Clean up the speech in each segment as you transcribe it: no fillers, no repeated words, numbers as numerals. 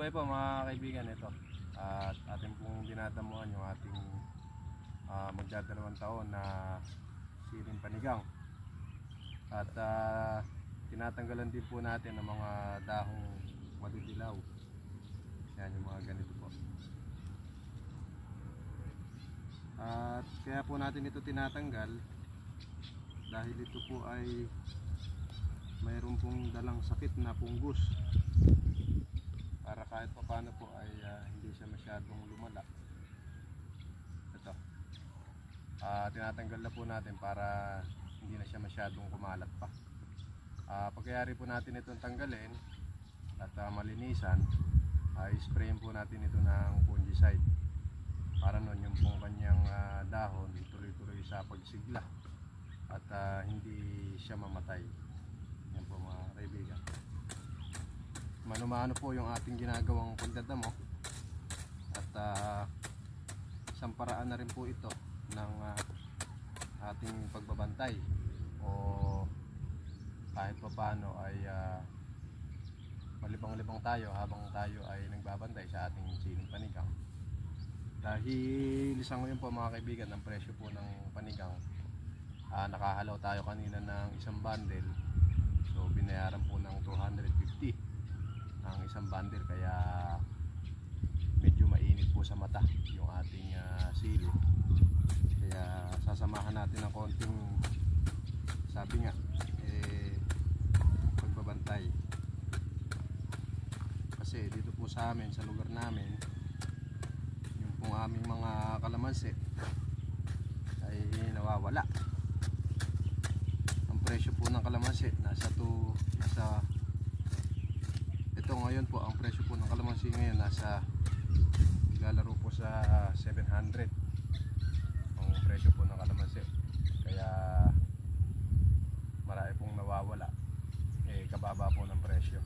Okay po mga kaibigan, ito at ating pong dinadamuhan yung ating magdadalawang taon na siling panigang. At tinatanggalan din po natin ng mga dahong madidilaw. Yan yung mga ganito po. At kaya po natin ito tinatanggal dahil ito po ay mayroon pong dalang sakit na punggos, para kahit pa paano po ay hindi siya masyadong lumala. Ito tinatanggal na po natin para hindi na siya masyadong kumalat pa. Pagkayari po natin itong tanggalin at malinisan, sprayin po natin ito ng fungicide para nun yung pong kanyang dahon tuloy-tuloy sa pagsigla at hindi siya mamatay. Yan po mga kaibigan, mano-mano po yung ating ginagawang pagdadamo at isang paraan na rin po ito ng ating pagbabantay o kahit pa paano ay malibang-libang tayo habang tayo ay nagbabantay sa ating siling panigang. Dahil isang ngayon po mga kaibigan ang presyo po ng panigang, nakahalaw tayo kanina ng isang bundle, so binayaran po ng 250 ang isang bundle, kaya medyo mainit po sa mata yung ating sili. Kaya sasamahan natin ng konting, sabi nga, pagbabantay. Kasi dito po sa amin, sa lugar namin, yung pong aming mga kalamansi ay nawawala. Ang presyo po ng kalamansi ito ngayon po, ang presyo po ng kalamansi ngayon lalaro po sa 700 ang presyo po ng kalamansi. Kaya marami pong nawawala, kababa po ng presyo.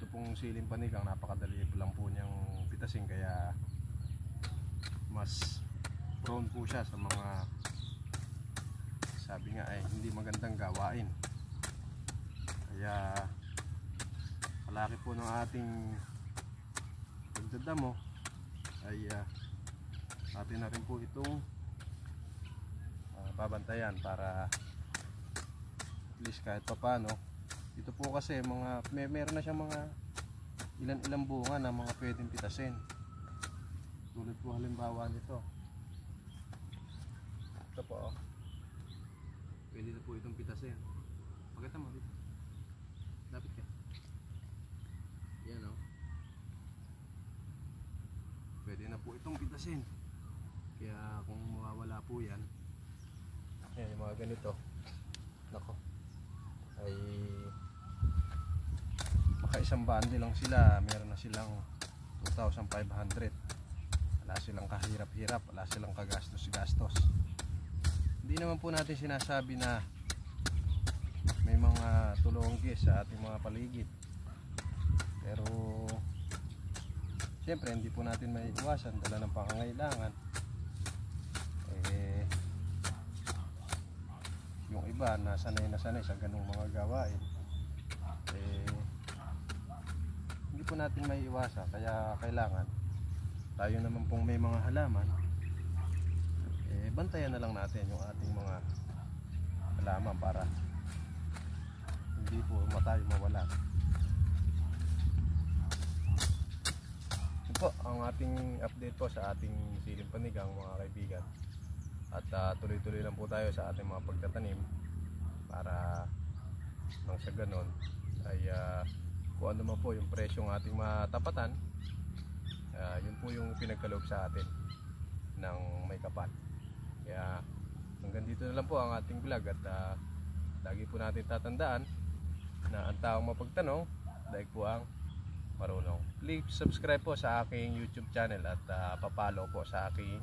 Ito pong siling panigang, napakadali lang po niyang pitasin, kaya mas prone po siya sa mga, sabi nga ay hindi magandang gawain. Kaya palaki po ng ating pagdadamo ay atin na rin po itong babantayan para at least kahit pa paano. Ito po kasi meron na siyang mga ilan-ilang bunga na mga pwedeng pitasin. Tulad po halimbawa nito. Ito po, pwede na po itong pitasin. Pakita mo dito. Lapit ka. Yan o. Pwede na po itong pitasin. Kaya kung mawawala po yan, yung mga ganito, nako, ay maka isang bandi lang sila, meron na silang 2,500. Wala silang kahirap-hirap, wala silang kagastos-gastos. Hindi naman po natin sinasabi na may mga tulonggis sa ating mga paligid, pero siyempre hindi po natin may iwasan, dala ng pangangailangan. Yung iba na sanay sa ganung mga gawain, hindi po natin may iwasan. Kaya kailangan tayo naman pong may mga halaman, bantayan na lang natin yung ating mga halaman para hindi po tayo mawala. Ito po ang ating update po sa ating siling panigang mga kaibigan. At tuloy-tuloy lang po tayo sa ating mga pagtatanim para nang sa ganon ay kung ano man po yung presyong ating matapatan, yun po yung pinagkaloob sa atin ng may kapal. Kaya hanggang dito na lang po ang ating vlog, at lagi po natin tatandaan na ang taong mapagtanong daig po ang marunong. Please subscribe po sa aking YouTube channel at papalo po sa aking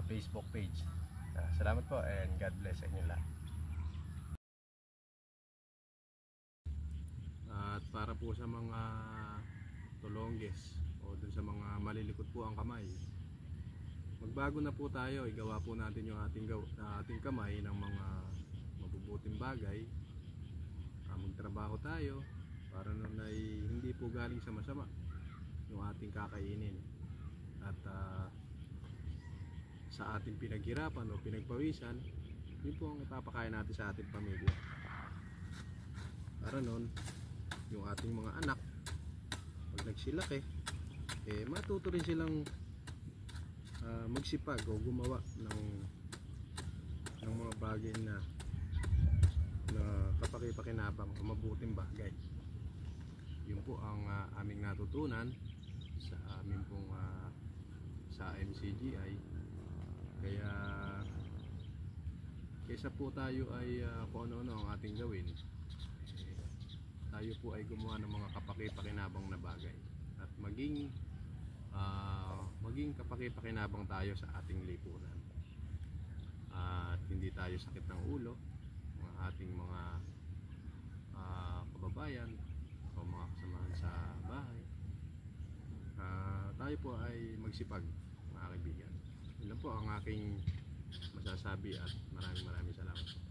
Facebook page. Salamat po and God bless sa inyo lahat. At para po sa mga tulongges o dun sa mga malilikot po ang kamay, magbago na po tayo. Igawa po natin yung ating kamay ng mga mabubuting bagay. Magtrabaho tayo para nun ay hindi po galing sa masama. yung ating kakainin. At sa ating pinaghirapan o pinagpawisan, yun po ang ipapakain natin sa ating pamilya. Para nun, yung ating mga anak, pag nagsilaki, matuto rin silang magsipag o gumawa ng mga bagay na kapakipakinabang o mabuting bagay. Yun po ang aming natutunan sa amin pong sa MCGI. Kaya kaysa po tayo ay kung ano-ano ang ating gawin, tayo po ay gumawa ng mga kapakipakinabang na bagay at maging kapakipakinabang tayo sa ating lipunan, at hindi tayo sakit ng ulo ng ating mga kababayan o mga kasamahan sa bahay. Tayo po ay magsipag, mga kaibigan. Yun lang po ang aking masasabi at maraming salamat.